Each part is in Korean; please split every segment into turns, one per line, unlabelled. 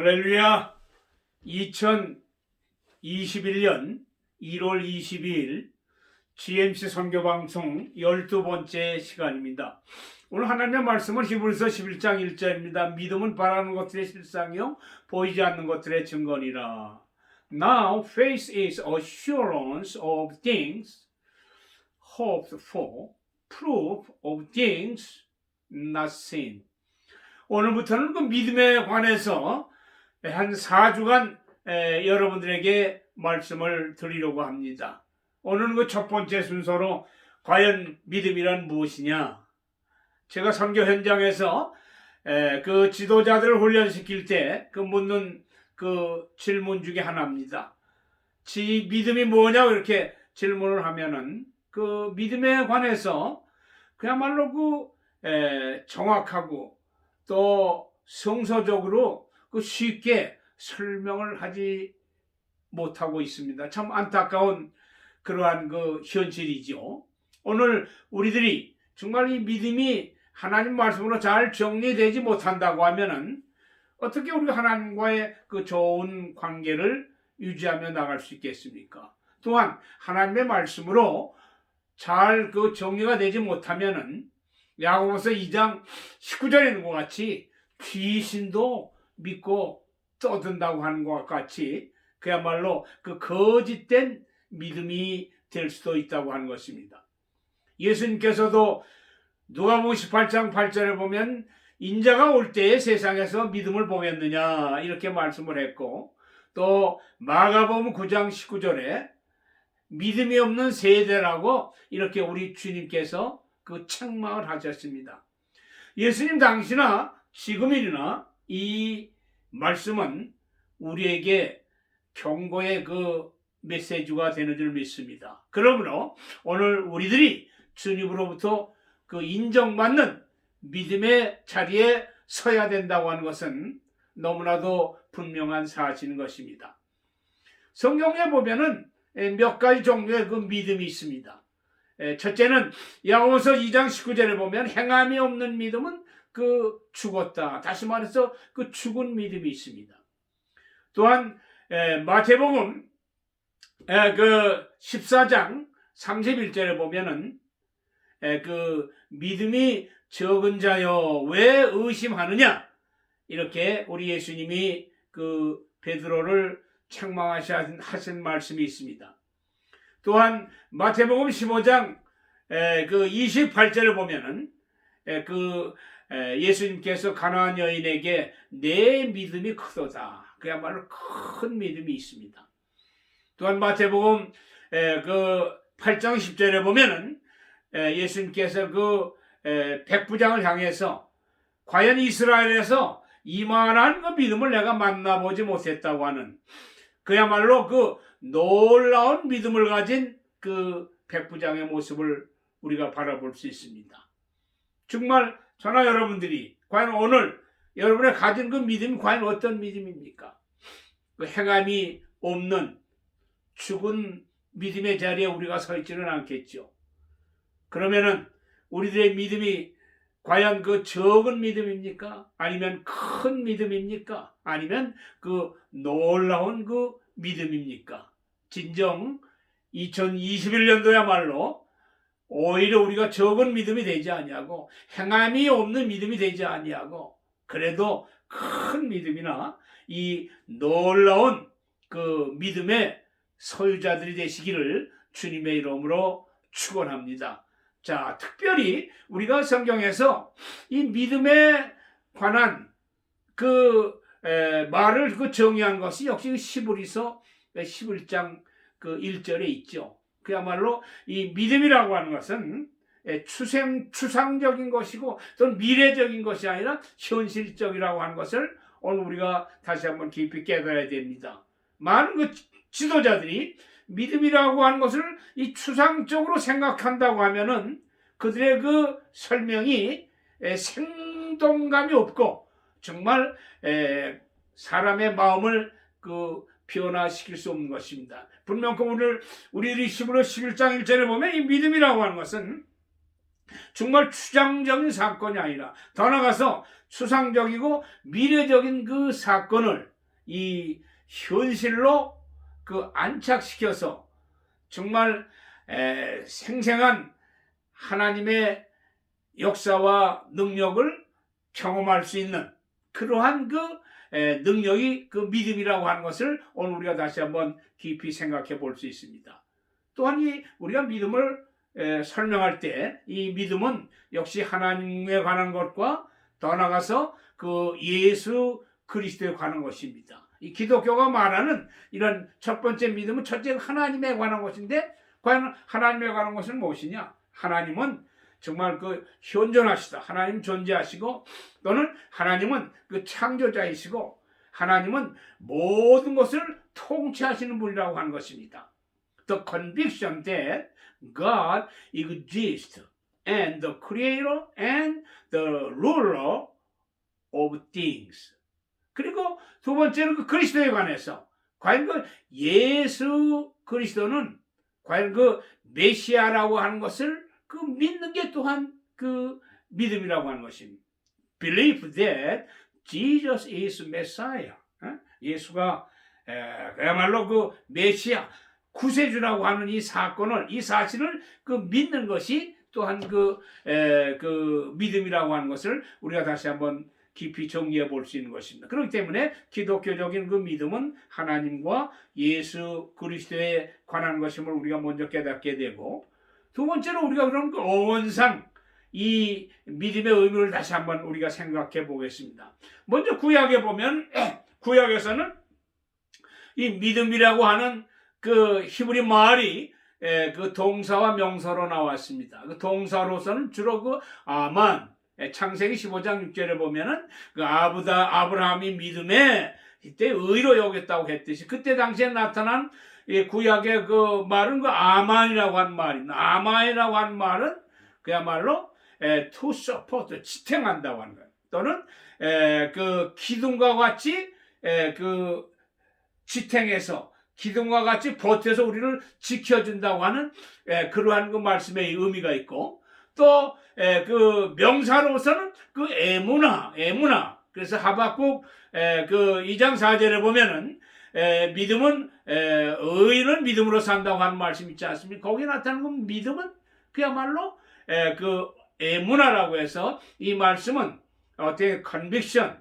할렐루야. 2021년 1월 22일 GMC 선교방송 12번째 시간입니다. 오늘 하나님의 말씀은 히브리서 11장 1절입니다. 믿음은 바라는 것들의 실상이요 보이지 않는 것들의 증거니라. Now faith is assurance of things hoped for, proof of things not seen. 오늘부터는 그 믿음에 관해서 한 4주간 여러분들에게 말씀을 드리려고 합니다. 오늘은 그 첫 번째 순서로 과연 믿음이란 무엇이냐? 제가 선교 현장에서 그 지도자들을 훈련시킬 때 그 묻는 그 질문 중에 하나입니다. 믿음이 뭐냐 이렇게 질문을 하면은 그 믿음에 관해서 그야말로 그 정확하고 또 성서적으로 그 쉽게 설명을 하지 못하고 있습니다. 참 안타까운 그러한 그 현실이죠. 오늘 우리들이 정말 이 믿음이 하나님 말씀으로 잘 정리되지 못한다고 하면은 어떻게 우리가 하나님과의 그 좋은 관계를 유지하며 나갈 수 있겠습니까? 또한 하나님의 말씀으로 잘 그 정리가 되지 못하면은 야고보서 2장 19절에 있는 것 같이 귀신도 믿고 떠든다고 하는 것과 같이 그야말로 그 거짓된 믿음이 될 수도 있다고 하는 것입니다. 예수님께서도 누가복음 18장 8절에 보면 인자가 올 때에 세상에서 믿음을 보겠느냐 이렇게 말씀을 했고, 또 마가복음 9장 19절에 믿음이 없는 세대라고 이렇게 우리 주님께서 그 책망을 하셨습니다. 예수님 당시나 지금이나 이 말씀은 우리에게 경고의 그 메시지가 되는 줄 믿습니다. 그러므로 오늘 우리들이 주님으로부터 그 인정받는 믿음의 자리에 서야 된다고 하는 것은 너무나도 분명한 사실인 것입니다. 성경에 보면은 몇 가지 종류의 그 믿음이 있습니다. 첫째는 야고보서 2장 19절에 보면 행함이 없는 믿음은 그 죽었다. 다시 말해서 그 죽은 믿음이 있습니다. 또한 마태복음 그 14장 31절에 보면은 그 믿음이 적은 자여 왜 의심하느냐 이렇게 우리 예수님이 그 베드로를 책망하신 말씀이 있습니다. 또한 마태복음 15장 그 28절에 보면은 그 예수님께서 가나안 여인에게 내 믿음이 크도다. 그야말로 큰 믿음이 있습니다. 또한 마태복음 그 8장 10절에 보면은 예수님께서 그 백부장을 향해서 과연 이스라엘에서 이만한 그 믿음을 내가 만나보지 못했다고 하는 그야말로 그 놀라운 믿음을 가진 그 백부장의 모습을 우리가 바라볼 수 있습니다. 정말 저나 여러분들이 과연 오늘 여러분의 가진 그 믿음이 과연 어떤 믿음입니까? 그 행함이 없는 죽은 믿음의 자리에 우리가 서 있지는 않겠죠. 그러면은 우리들의 믿음이 과연 그 적은 믿음입니까? 아니면 큰 믿음입니까? 아니면 그 놀라운 그 믿음입니까? 진정 2021년도야말로 오히려 우리가 적은 믿음이 되지 아니하고 행함이 없는 믿음이 되지 아니하고 그래도 큰 믿음이나 이 놀라운 그 믿음의 소유자들이 되시기를 주님의 이름으로 축원합니다. 자, 특별히 우리가 성경에서 이 믿음에 관한 그 말을 그 정의한 것이 역시 히브리서 11장 그 1절에 있죠. 그야말로 이 믿음이라고 하는 것은 추상적인 것이고 또는 미래적인 것이 아니라 현실적이라고 하는 것을 오늘 우리가 다시 한번 깊이 깨달아야 됩니다. 많은 그 지도자들이 믿음이라고 하는 것을 이 추상적으로 생각한다고 하면은 그들의 그 설명이 생동감이 없고 정말 사람의 마음을 그 변화시킬 수 없는 것입니다. 분명 오늘 우리들이 히브리서 11장 1절에 보면 이 믿음이라고 하는 것은 정말 추상적인 사건이 아니라 더 나아가서 추상적이고 미래적인 그 사건을 이 현실로 그 안착시켜서 정말 생생한 하나님의 역사와 능력을 경험할 수 있는 그러한 그 능력이 그 믿음이라고 하는 것을 오늘 우리가 다시 한번 깊이 생각해 볼 수 있습니다. 또한 우리가 믿음을 설명할 때 이 믿음은 역시 하나님에 관한 것과 더 나아가서 그 예수 그리스도에 관한 것입니다. 이 기독교가 말하는 이런 첫 번째 믿음은 첫째 하나님에 관한 것인데 과연 하나님에 관한 것은 무엇이냐? 하나님은 정말 그 현존하시다. 하나님 존재하시고 또는 하나님은 그 창조자이시고 하나님은 모든 것을 통치하시는 분이라고 하는 것입니다. The conviction that God exists and the creator and the ruler of things. 그리고 두 번째는 그 그리스도에 관해서 과연 그 예수 그리스도는 과연 그 메시아라고 하는 것을 그 믿는 게 또한 그 믿음이라고 하는 것입니다. Believe that Jesus is Messiah. 예수가 그야말로 그 메시아 구세주라고 하는 이 사건을 이 사실을 그 믿는 것이 또한 그 믿음이라고 하는 것을 우리가 다시 한번 깊이 정리해 볼 수 있는 것입니다. 그렇기 때문에 기독교적인 그 믿음은 하나님과 예수 그리스도에 관한 것임을 우리가 먼저 깨닫게 되고 두 번째로 우리가 그럼 그 어원상 이 믿음의 의미를 다시 한번 우리가 생각해 보겠습니다. 먼저 구약에 보면 구약에서는 이 믿음이라고 하는 그 히브리 말이 그 동사와 명사로 나왔습니다. 그 동사로서는 주로 그 아만 창세기 15장 6절에 보면은 그 아브라함이 믿음에 이때 의로 여겼다고 했듯이 그때 당시에 나타난 구약의 그 말은 그 아만이라고 하는 말입니다. 아만이라고 하는 말은 그야말로 to support 지탱한다고 하는 거예요. 또는 그 기둥과 같이 그 지탱해서 기둥과 같이 버텨서 우리를 지켜준다고 하는 그러한 그 말씀의 의미가 있고 또 그 명사로서는 그 에무나 그래서 하박국 그 2장 4절에 보면은 믿음은 의인은 믿음으로 산다고 하는 말씀이 있지 않습니까? 거기에 나타나는 그 믿음은 그야말로 그 에무나라고 해서 이 말씀은 어떻게 conviction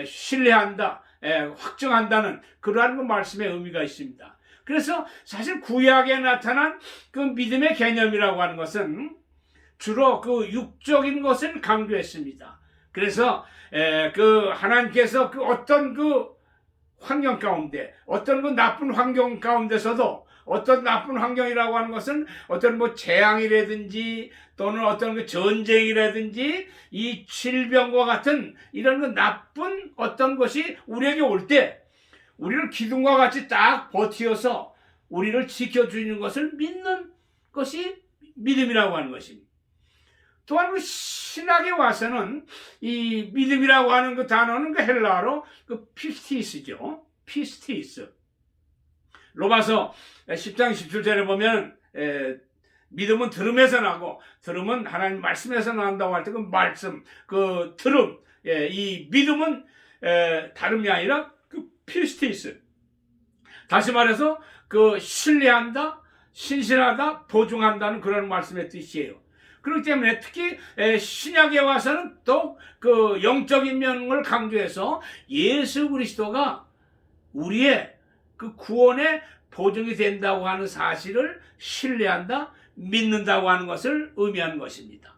신뢰한다 확정한다는 그러한 그 말씀의 의미가 있습니다. 그래서 사실 구약에 나타난 그 믿음의 개념이라고 하는 것은 주로 그 육적인 것을 강조했습니다. 그래서 그 하나님께서 그 어떤 그 환경 가운데 어떤 그 나쁜 환경 가운데서도 어떤 나쁜 환경이라고 하는 것은 어떤 재앙이라든지 또는 어떤 그 전쟁이라든지 이 질병과 같은 이런 그 나쁜 어떤 것이 우리에게 올 때 우리를 기둥과 같이 딱 버티어서 우리를 지켜주는 것을 믿는 것이 믿음이라고 하는 것입니다. 또한 그 신학에 와서는 이 믿음이라고 하는 그 단어는 그 헬라어로 그 피스티스죠. 피스티스. 로마서 10장 17절에 보면 믿음은 들음에서 나고 들음은 하나님 말씀에서 나온다고 할 때 그 말씀, 그 들음, 이 믿음은 다름이 아니라 그 피스티스. 다시 말해서 그 신뢰한다, 신실하다, 보증한다는 그런 말씀의 뜻이에요. 그렇기 때문에 특히 신약에 와서는 또 그 영적인 면을 강조해서 예수 그리스도가 우리의 그 구원의 보증이 된다고 하는 사실을 신뢰한다, 믿는다고 하는 것을 의미하는 것입니다.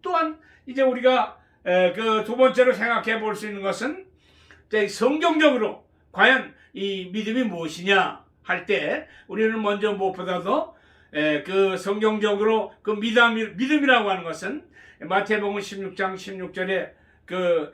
또한 이제 우리가 그 두 번째로 생각해 볼 수 있는 것은 성경적으로 과연 이 믿음이 무엇이냐 할 때 우리는 먼저 무엇보다도 그 성경적으로 그 믿음이라고 하는 것은 마태복음 16장 16절에 그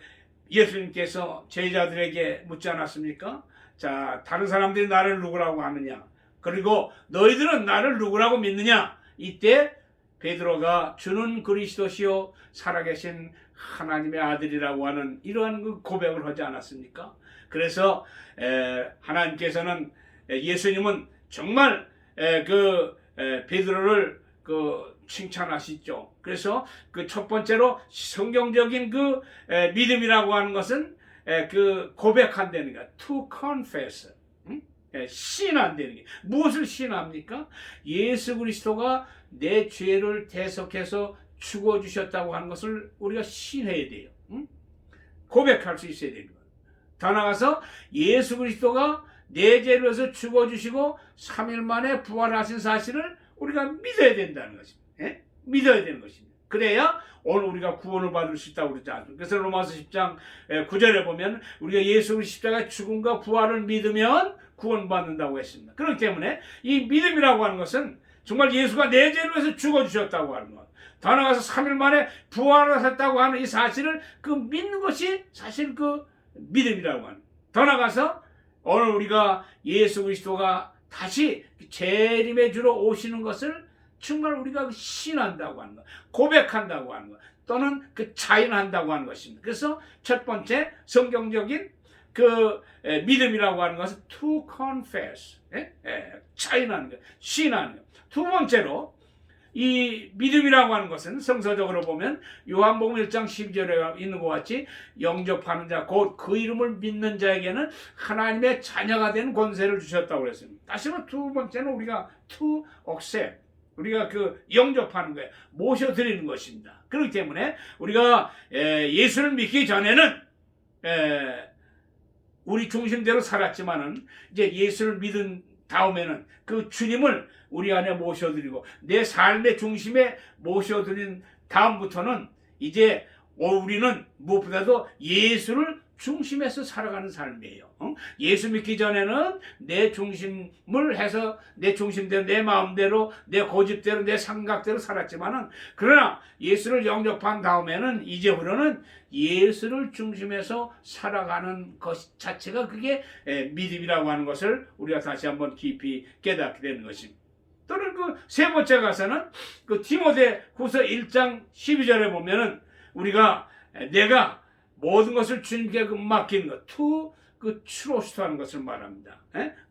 예수님께서 제자들에게 묻지 않았습니까? 자, 다른 사람들이 나를 누구라고 하느냐? 그리고 너희들은 나를 누구라고 믿느냐? 이때 베드로가 주는 그리스도시요 살아계신 하나님의 아들이라고 하는 이러한 그 고백을 하지 않았습니까? 그래서 하나님께서는 예수님은 정말 베드로를 칭찬하시죠. 그래서 그 첫 번째로 성경적인 그 믿음이라고 하는 것은 그 고백한다는 거야. To confess. 시인한다는 게 무엇을 시인합니까? 예수 그리스도가 내 죄를 대속해서 죽어주셨다고 하는 것을 우리가 시인해야 돼요. 고백할 수 있어야 됩니다. 더 나아가서 예수 그리스도가 내 죄를 위해서 죽어주시고 3일 만에 부활하신 사실을 우리가 믿어야 된다는 것입니다. 믿어야 되는 것입니다. 그래야 오늘 우리가 구원을 받을 수 있다고 그러지 않습니까? 그래서 로마서 10장 9절에 보면 우리가 예수 그리스도의 십자가의 죽음과 부활을 믿으면 구원받는다고 했습니다. 그렇기 때문에 이 믿음이라고 하는 것은 정말 예수가 내 죄를 위해서 죽어주셨다고 하는 것, 더 나아가서 3일 만에 부활하셨다고 하는 이 사실을 그 믿는 것이 사실 그 믿음이라고 하는. 더 나아가서 오늘 우리가 예수 그리스도가 다시 재림의 주로 오시는 것을 정말 우리가 신한다고 하는 것, 고백한다고 하는 것, 또는 그 자인한다고 하는 것입니다. 그래서 첫 번째 성경적인 그 믿음이라고 하는 것은 to confess, 자인하는 것, 신하는 것. 두 번째로 이 믿음이라고 하는 것은 성서적으로 보면 요한복음 1장 12절에 있는 것 같이 영접하는 자, 곧 그 이름을 믿는 자에게는 하나님의 자녀가 되는 권세를 주셨다고 그랬습니다. 다시 한번 두 번째는 우리가 to accept, 우리가 그 영접하는 거예요. 모셔드리는 것입니다. 그렇기 때문에 우리가 예수를 믿기 전에는 우리 중심대로 살았지만은 이제 예수를 믿은 다음에는 그 주님을 우리 안에 모셔드리고 내 삶의 중심에 모셔드린 다음부터는 이제 우리는 무엇보다도 예수를 중심에서 살아가는 삶이에요. 예수 믿기 전에는 내 중심을 해서 내 중심대로, 내 마음대로, 내 고집대로, 내 생각대로 살았지만은 그러나 예수를 영접한 다음에는 이제부터는 예수를 중심에서 살아가는 것 자체가 그게 믿음이라고 하는 것을 우리가 다시 한번 깊이 깨닫게 되는 것입니다. 또는 그 세 번째 가서는 그 디모데후서 1장 12절에 보면은 우리가 내가 모든 것을 주님께 맡기는 것, 그 트러스트하는 것을 말합니다.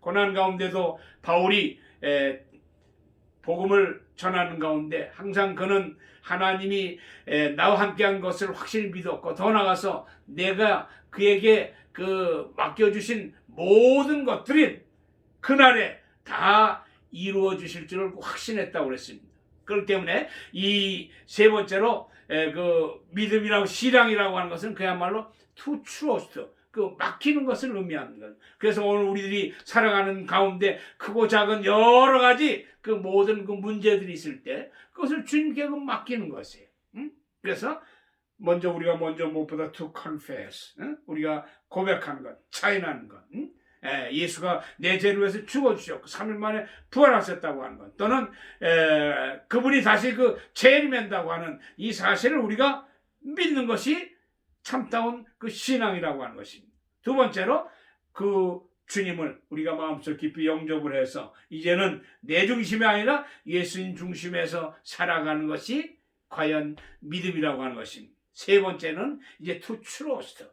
고난 가운데도 바울이 복음을 전하는 가운데 항상 그는 하나님이 나와 함께한 것을 확실히 믿었고 더 나아가서 내가 그에게 그 맡겨주신 모든 것들이 그날에 다 이루어 주실 줄을 확신했다고 그랬습니다. 그렇기 때문에 이 세 번째로 그 믿음이라고 신앙이라고 하는 것은 그야말로 to trust, 그 맡기는 것을 의미하는 거예요. 그래서 오늘 우리들이 살아가는 가운데 크고 작은 여러 가지 그 모든 그 문제들이 있을 때 그것을 주님께 맡기는 것이에요. 그래서 우리가 무엇보다 to confess, 우리가 고백하는 것, 자인하는 것, 예수가 내 죄를 위해서 죽어주셨고 3일 만에 부활하셨다고 하는 것, 또는 그분이 다시 그 재림한다고 하는 이 사실을 우리가 믿는 것이 참다운 그 신앙이라고 하는 것입니다. 두 번째로 그 주님을 우리가 마음속 깊이 영접을 해서 이제는 내 중심이 아니라 예수님 중심에서 살아가는 것이 과연 믿음이라고 하는 것입니다. 세 번째는 이제 to trust.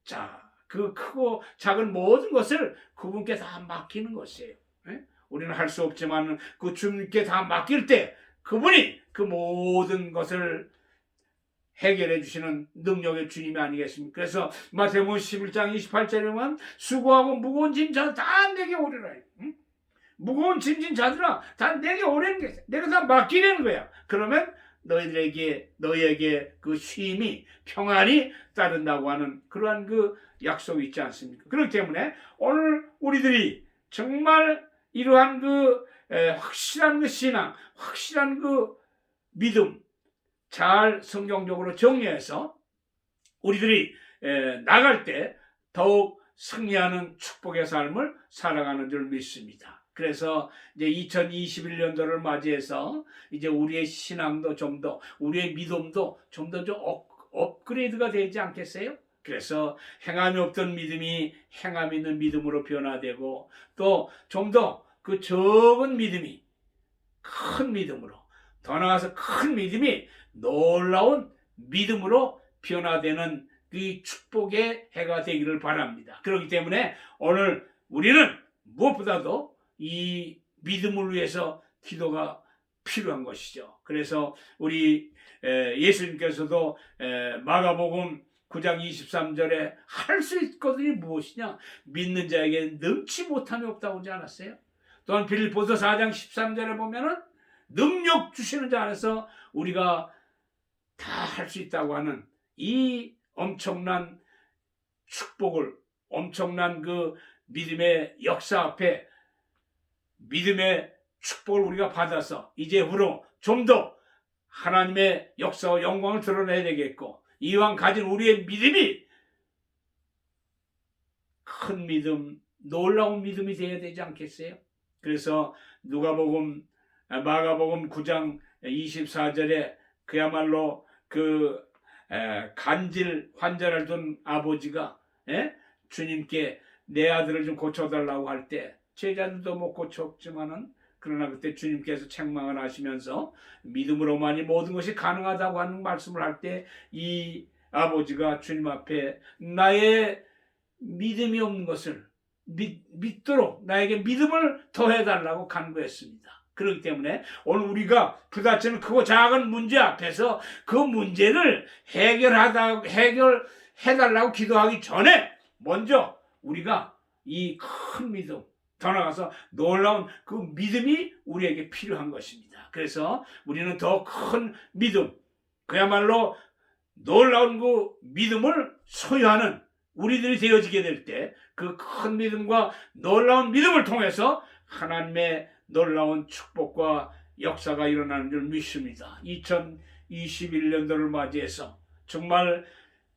자, 그 크고 작은 모든 것을 그분께 다 맡기는 것이에요. 우리는 할 수 없지만 그 주님께 다 맡길 때 그분이 그 모든 것을 해결해 주시는 능력의 주님이 아니겠습니까? 그래서 마태복음 11장 28절에 보면 수고하고 무거운 짐 다 내게 오리라. 무거운 짐진 자들아 다 내게 오라는 게 내가 다 맡기려는 거야. 그러면 너희에게 그 쉼이 평안이 따른다고 하는 그러한 그 약속이 있지 않습니까? 그렇기 때문에 오늘 우리들이 정말 이러한 그 확실한 그 신앙, 확실한 그 믿음 잘 성경적으로 정리해서 우리들이 나갈 때 더욱 승리하는 축복의 삶을 살아가는 줄 믿습니다. 그래서 이제 2021년도를 맞이해서 이제 우리의 신앙도 좀 더, 우리의 믿음도 좀 더 업그레이드가 되지 않겠어요? 그래서 행함이 없던 믿음이 행함 있는 믿음으로 변화되고 또 좀 더 그 적은 믿음이 큰 믿음으로, 더 나아가서 큰 믿음이 놀라운 믿음으로 변화되는 이 축복의 해가 되기를 바랍니다. 그렇기 때문에 오늘 우리는 무엇보다도 이 믿음을 위해서 기도가 필요한 것이죠. 그래서 우리 예수님께서도 마가복음 9장 23절에 할 수 있거든이 무엇이냐? 믿는 자에게 능치 못함이 없다고 하지 않았어요? 또한 빌립보서 4장 13절에 보면은 능력 주시는 자 안에서 우리가 다 할 수 있다고 하는 이 엄청난 축복을, 엄청난 그 믿음의 역사 앞에 믿음의 축복을 우리가 받아서 이제후로 좀 더 하나님의 역사와 영광을 드러내야 되겠고, 이왕 가진 우리의 믿음이 큰 믿음, 놀라운 믿음이 되어야 되지 않겠어요? 그래서 마가복음 9장 24절에 그야말로 그 간질 환자를 둔 아버지가 주님께 내 아들을 좀 고쳐달라고 할 때 제자들도 못 고쳤지만은, 그러나 그때 주님께서 책망을 하시면서 믿음으로만이 모든 것이 가능하다고 하는 말씀을 할 때 이 아버지가 주님 앞에 나의 믿음이 없는 것을 믿도록 나에게 믿음을 더해달라고 간구했습니다. 그렇기 때문에 오늘 우리가 부딪히는 크고 작은 문제 앞에서 그 문제를 해결해달라고 기도하기 전에 먼저 우리가 이 큰 믿음, 더 나아가서 놀라운 그 믿음이 우리에게 필요한 것입니다. 그래서 우리는 더 큰 믿음, 그야말로 놀라운 그 믿음을 소유하는 우리들이 되어지게 될 때 그 큰 믿음과 놀라운 믿음을 통해서 하나님의 놀라운 축복과 역사가 일어나는 줄 믿습니다. 2021년도를 맞이해서 정말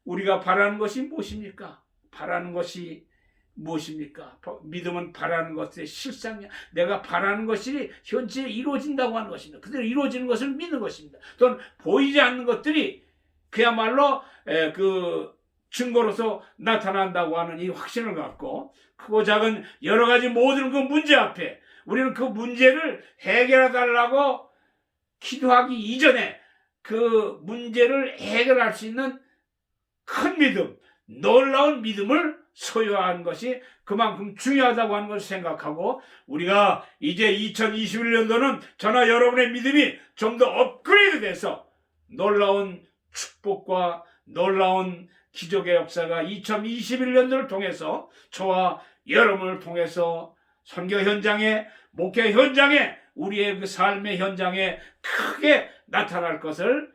우리가 바라는 것이 무엇입니까? 바라는 것이 무엇입니까? 믿음은 바라는 것의 실상이야. 내가 바라는 것이 현재 이루어진다고 하는 것입니다. 그대로 이루어지는 것을 믿는 것입니다. 또는 보이지 않는 것들이 그야말로 그 증거로서 나타난다고 하는 이 확신을 갖고 크고 작은 여러 가지 모든 그 문제 앞에 우리는 그 문제를 해결해 달라고 기도하기 이전에 그 문제를 해결할 수 있는 큰 믿음, 놀라운 믿음을 소유한 것이 그만큼 중요하다고 하는 것을 생각하고, 우리가 이제 2021년도는 저나 여러분의 믿음이 좀 더 업그레이드 돼서 놀라운 축복과 놀라운 기적의 역사가 2021년도를 통해서 저와 여러분을 통해서 선교 현장에, 목회 현장에, 우리의 그 삶의 현장에 크게 나타날 것을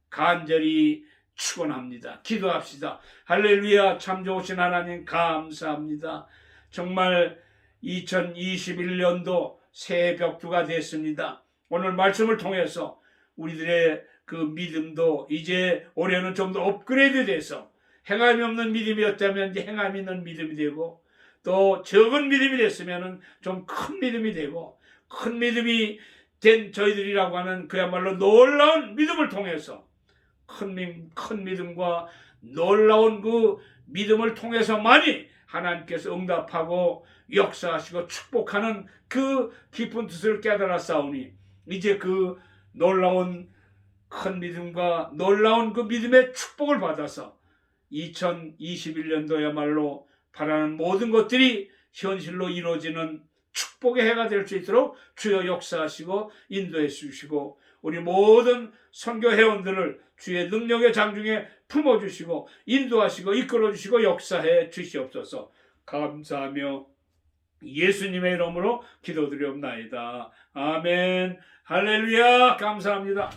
간절히 축원합니다. 기도합시다. 할렐루야. 참 좋으신 하나님 감사합니다. 정말 2021년도 새해 벽두가 됐습니다. 오늘 말씀을 통해서 우리들의 그 믿음도 이제 올해는 좀 더 업그레이드 돼서 행함이 없는 믿음이었다면 이제 행함이 있는 믿음이 되고, 또 적은 믿음이 됐으면 좀 큰 믿음이 되고, 큰 믿음이 된 저희들이라고 하는 그야말로 놀라운 믿음을 통해서 큰 믿음과 놀라운 그 믿음을 통해서만이 하나님께서 응답하고 역사하시고 축복하는 그 깊은 뜻을 깨달았사오니, 이제 그 놀라운 큰 믿음과 놀라운 그 믿음의 축복을 받아서 2021년도야말로 바라는 모든 것들이 현실로 이루어지는 축복의 해가 될 수 있도록 주여 역사하시고 인도해 주시고, 우리 모든 선교 회원들을 주의 능력의 장중에 품어주시고 인도하시고 이끌어주시고 역사해 주시옵소서. 감사하며 예수님의 이름으로 기도드리옵나이다. 아멘. 할렐루야. 감사합니다.